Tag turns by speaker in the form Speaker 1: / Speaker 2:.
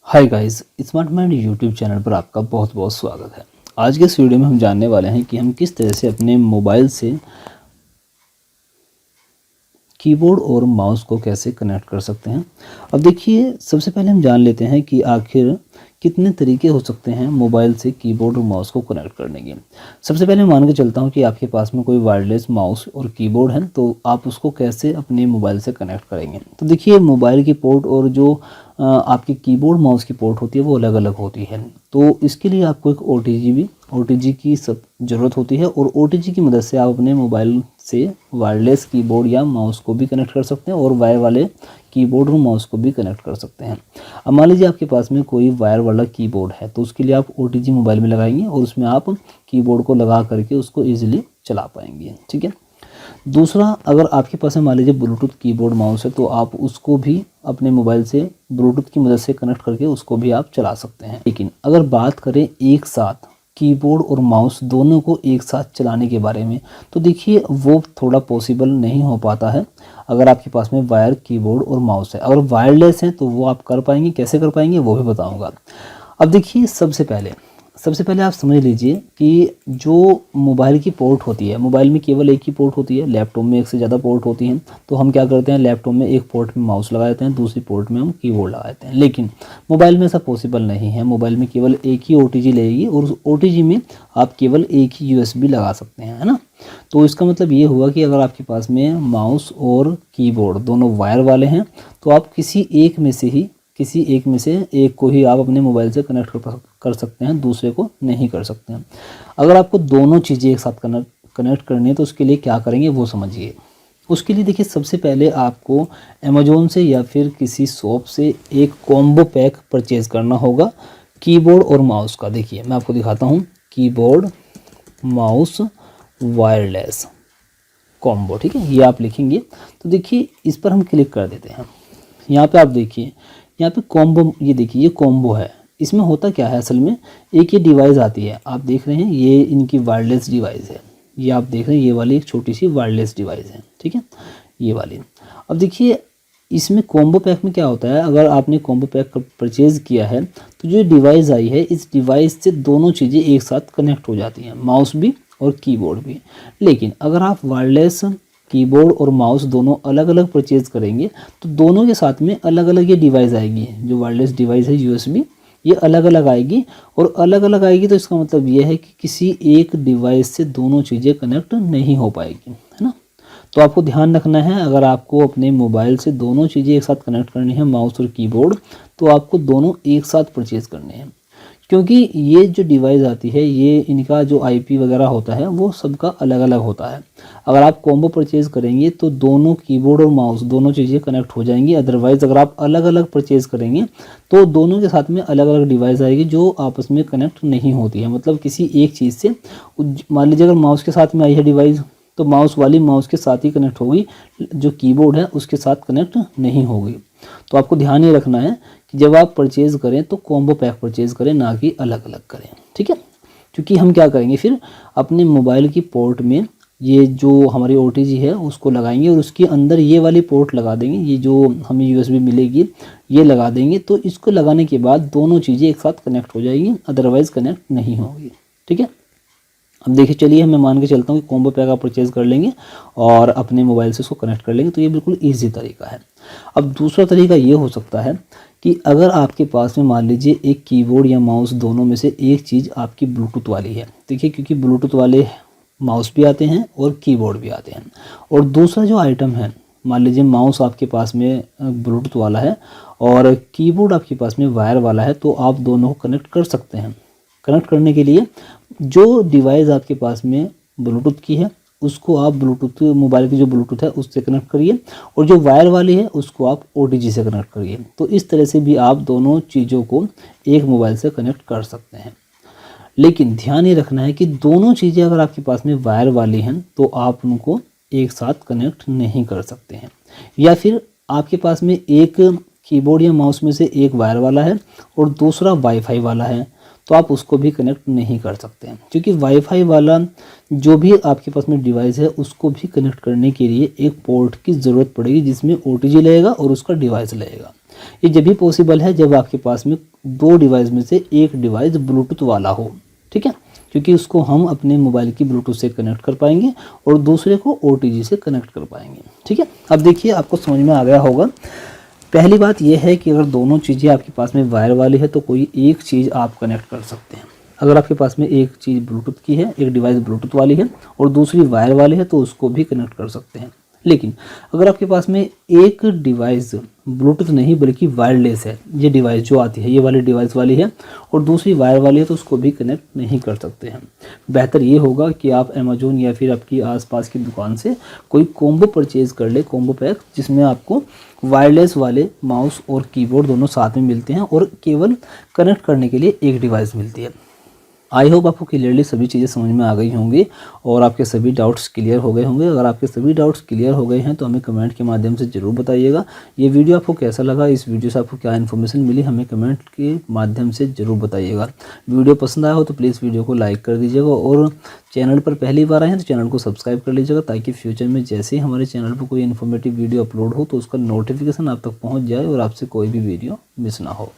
Speaker 1: Hi guys, smart mind YouTube channel पर आपका बहुत बहुत स्वागत है। आज के इस वीडियो में हम जानने वाले हैं कि हम किस तरह से अपने मोबाइल से कीबोर्ड और माउस को कैसे कनेक्ट कर सकते हैं। अब देखिए, सबसे पहले हम जान लेते हैं कि आखिर कितने तरीके हो सकते हैं मोबाइल से कीबोर्ड और माउस को कनेक्ट करने के। सबसे पहले मान के चलता हूं कि आपके पास में कोई वायरलेस माउस और कीबोर्ड है, तो आप उसको कैसे अपने मोबाइल से कनेक्ट करेंगे। तो देखिए, मोबाइल की पोर्ट और जो आपकी कीबोर्ड माउस की पोर्ट होती है वो अलग अलग होती है। तो इसके लिए आपको एक OTG की सब ज़रूरत होती है, और OTG की मदद से आप अपने मोबाइल से वायरलेस कीबोर्ड या माउस को भी कनेक्ट कर सकते हैं और वायर वाले कीबोर्ड और माउस को भी कनेक्ट कर सकते हैं। अब मान लीजिए आपके पास में कोई वायर वाला कीबोर्ड है, तो उसके लिए आप OTG मोबाइल में लगाएंगे और उसमें आप कीबोर्ड को लगा करके उसको ईजिली चला पाएंगे। ठीक है। दूसरा, अगर आपके पास में मान लीजिए ब्लूटूथ कीबोर्ड माउस है, तो आप उसको भी अपने मोबाइल से ब्लूटूथ की मदद से कनेक्ट करके उसको भी आप चला सकते हैं। लेकिन अगर बात करें एक साथ कीबोर्ड और माउस दोनों को एक साथ चलाने के बारे में, तो देखिए वो थोड़ा पॉसिबल नहीं हो पाता है अगर आपके पास में वायर कीबोर्ड और माउस है। अगर वायरलेस है तो वो आप कर पाएंगे, कैसे कर पाएंगे वो भी बताऊंगा। अब देखिए, सबसे पहले आप समझ लीजिए कि जो मोबाइल की पोर्ट होती है, मोबाइल में केवल एक ही पोर्ट होती है, लैपटॉप में एक से ज़्यादा पोर्ट होती हैं। तो हम क्या करते हैं, लैपटॉप में एक पोर्ट में माउस लगा देते हैं, दूसरी पोर्ट में हम कीबोर्ड लगा देते हैं। लेकिन मोबाइल में ऐसा पॉसिबल नहीं है। मोबाइल में केवल एक ही OTG लगेगी और उस OTG में आप केवल एक ही USB लगा सकते हैं, है ना। तो इसका मतलब ये हुआ कि अगर आपके पास में माउस और कीबोर्ड दोनों वायर वाले हैं, तो आप किसी एक में से एक को ही आप अपने मोबाइल से कनेक्ट कर सकते हैं, दूसरे को नहीं कर सकते हैं। अगर आपको दोनों चीज़ें एक साथ कनेक्ट करनी है, तो उसके लिए क्या करेंगे वो समझिए। उसके लिए देखिए, सबसे पहले आपको अमेज़ॉन से या फिर किसी शॉप से एक कॉम्बो पैक परचेज करना होगा कीबोर्ड और माउस का। देखिए, मैं आपको दिखाता हूँ, कीबोर्ड माउस वायरलेस कॉम्बो। ठीक है, ये आप लिखेंगे। तो देखिए, इस पर हम क्लिक कर देते हैं। यहाँ पे आप देखिए, यहाँ पे कॉम्बो, ये देखिए ये कॉम्बो है। इसमें होता क्या है, असल में एक ये डिवाइस आती है, आप देख रहे हैं ये इनकी वायरलेस डिवाइस है। ये आप देख रहे हैं, ये वाली एक छोटी सी वायरलेस डिवाइस है। ठीक है, ये वाली। अब देखिए, इसमें कॉम्बो पैक में क्या होता है, अगर आपने कॉम्बो पैक परचेज़ किया है, तो जो डिवाइस आई है, इस डिवाइस से दोनों चीज़ें एक साथ कनेक्ट हो जाती हैं, माउस भी और कीबोर्ड भी। लेकिन अगर आप वायरलेस कीबोर्ड और माउस दोनों अलग अलग परचेज करेंगे, तो दोनों के साथ में अलग अलग ये डिवाइस आएगी। जो वायरलेस डिवाइस है USB, ये अलग अलग आएगी, और अलग अलग आएगी तो इसका मतलब ये है कि किसी एक डिवाइस से दोनों चीज़ें कनेक्ट नहीं हो पाएगी, है ना। तो आपको ध्यान रखना है, अगर आपको अपने मोबाइल से दोनों चीज़ें एक साथ कनेक्ट करनी है, माउस और कीबोर्ड, तो आपको दोनों एक साथ परचेज करने हैं। क्योंकि ये जो डिवाइस आती है, ये इनका जो IP वगैरह होता है वो सबका अलग अलग होता है। अगर आप कॉम्बो परचेज करेंगे तो दोनों कीबोर्ड और माउस दोनों चीज़ें कनेक्ट हो जाएंगी। अदरवाइज़ अगर आप अलग अलग परचेज करेंगे तो दोनों के साथ में अलग अलग डिवाइस आएगी जो आपस में कनेक्ट नहीं होती है। मतलब किसी एक चीज़ से, मान लीजिए अगर माउस के साथ में आई है डिवाइस, तो माउस वाली माउस के साथ ही कनेक्ट होगी, जो कीबोर्ड है उसके साथ कनेक्ट नहीं होगी। तो आपको ध्यान ये रखना है कि जब आप परचेज़ करें तो कॉम्बो पैक परचेज़ करें, ना कि अलग अलग करें। ठीक है, क्योंकि हम क्या करेंगे, फिर अपने मोबाइल की पोर्ट में ये जो हमारी OTG है उसको लगाएंगे और उसके अंदर ये वाली पोर्ट लगा देंगे। ये जो हमें USB मिलेगी ये लगा देंगे, तो इसको लगाने के बाद दोनों चीज़ें एक साथ कनेक्ट हो जाएगी, अदरवाइज़ कनेक्ट नहीं होगी। ठीक है, अब देखिए, चलिए मैं मान के चलता हूँ कि कॉम्बो पैक आप परचेज़ कर लेंगे और अपने मोबाइल से उसको कनेक्ट कर लेंगे, तो ये बिल्कुल ईजी तरीका है। अब दूसरा तरीका ये हो सकता है कि अगर आपके पास में मान लीजिए एक कीबोर्ड या माउस दोनों में से एक चीज़ आपकी ब्लूटूथ वाली है। देखिए, क्योंकि ब्लूटूथ वाले माउस भी आते हैं और कीबोर्ड भी आते हैं। और दूसरा जो आइटम है, मान लीजिए माउस आपके पास में ब्लूटूथ वाला है और कीबोर्ड आपके पास में वायर वाला है, तो आप दोनों को कनेक्ट कर सकते हैं। कनेक्ट करने के लिए जो डिवाइस आपके पास में ब्लूटूथ की है उसको आप ब्लूटूथ, मोबाइल की जो ब्लूटूथ है उससे कनेक्ट करिए, और जो वायर वाली है उसको आप OTG से कनेक्ट करिए। तो इस तरह से भी आप दोनों चीज़ों को एक मोबाइल से कनेक्ट कर सकते हैं। लेकिन ध्यान ये रखना है कि दोनों चीज़ें अगर आपके पास में वायर वाली हैं तो आप उनको एक साथ कनेक्ट नहीं कर सकते हैं। या फिर आपके पास में एक कीबोर्ड या माउस में से एक वायर वाला है और दूसरा वाईफाई वाला है, तो आप उसको भी कनेक्ट नहीं कर सकते हैं। क्योंकि वाईफाई वाला जो भी आपके पास में डिवाइस है उसको भी कनेक्ट करने के लिए एक पोर्ट की ज़रूरत पड़ेगी, जिसमें OTG लगेगा और उसका डिवाइस लगेगा। ये जब भी पॉसिबल है जब आपके पास में 2 डिवाइस में से एक डिवाइस ब्लूटूथ वाला हो, ठीक है, क्योंकि उसको हम अपने मोबाइल की ब्लूटूथ से कनेक्ट कर पाएंगे और दूसरे को OTG से कनेक्ट कर पाएंगे, ठीक है। अब देखिए आपको समझ में आ गया होगा। पहली बात यह है कि अगर दोनों चीज़ें आपके पास में वायर वाली है तो कोई एक चीज़ आप कनेक्ट कर सकते हैं। अगर आपके पास में एक चीज़ ब्लूटूथ की है, एक डिवाइस ब्लूटूथ वाली है और दूसरी वायर वाली है तो उसको भी कनेक्ट कर सकते हैं। लेकिन अगर आपके पास में एक डिवाइस ब्लूटूथ नहीं बल्कि वायरलेस है, ये डिवाइस जो आती है ये वाली डिवाइस वाली है और दूसरी वायर वाली है तो उसको भी कनेक्ट नहीं कर सकते हैं। बेहतर ये होगा कि आप अमेजोन या फिर आपकी आसपास की दुकान से कोई कॉम्बो परचेज़ कर ले, कॉम्बो पैक, जिसमें आपको वायरलेस वाले माउस और कीबोर्ड दोनों साथ में मिलते हैं और केवल कनेक्ट करने के लिए एक डिवाइस मिलती है। आई होप आपको क्लियरली सभी चीज़ें समझ में आ गई होंगी और आपके सभी डाउट्स क्लियर हो गए होंगे। अगर आपके सभी डाउट्स क्लियर हो गए हैं तो हमें कमेंट के माध्यम से ज़रूर बताइएगा। ये वीडियो आपको कैसा लगा, इस वीडियो से आपको क्या इन्फॉर्मेशन मिली, हमें कमेंट के माध्यम से ज़रूर बताइएगा। वीडियो पसंद आया हो तो प्लीज़ वीडियो को लाइक कर दीजिएगा और चैनल पर पहली बार आए हैं तो चैनल को सब्सक्राइब कर लीजिएगा ताकि फ्यूचर में जैसे ही हमारे चैनल पर कोई इन्फॉर्मेटिव वीडियो अपलोड हो तो उसका नोटिफिकेशन आप तक पहुँच जाए और आपसे कोई भी वीडियो मिस ना हो।